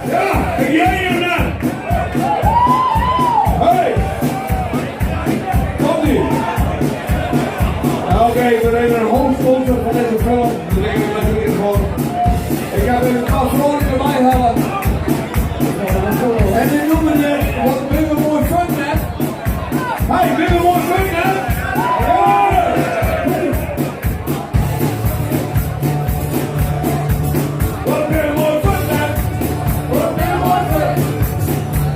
Ja, ik jij je naar. Hey. Komt ie. Oké, we nemen een hoofdsponsor van deze film. We denken natuurlijk gewoon. Ik heb een paar vrolijk erbij hebben. En die noemen het wat minder mooi fun net. Hey, minder mooi fun net. Wat minder mooi fun net. Wat minder mooi fun.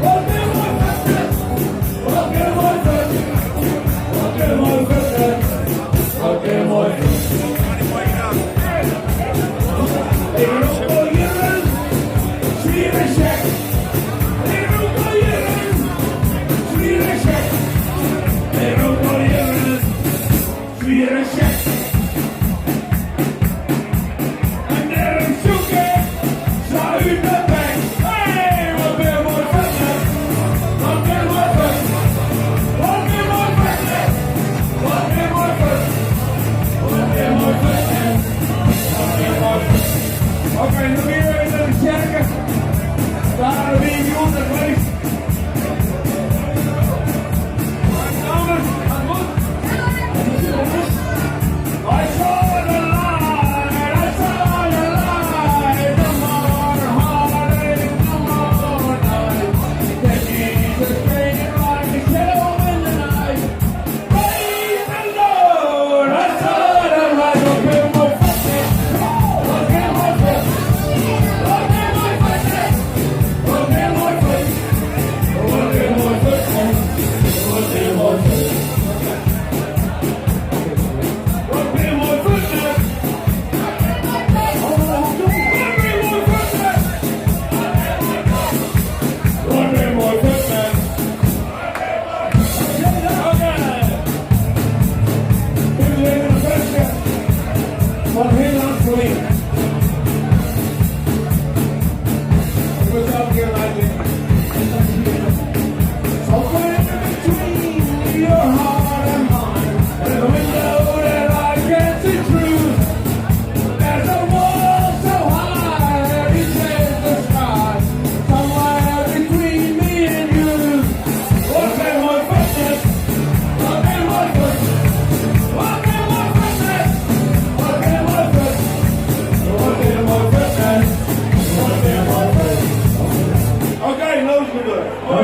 Wat minder mooi fun net. Wat minder mooi fun. Wat minder mooi fun net. Wat minder mooi fun. Ik wil jullie. Zie je me check.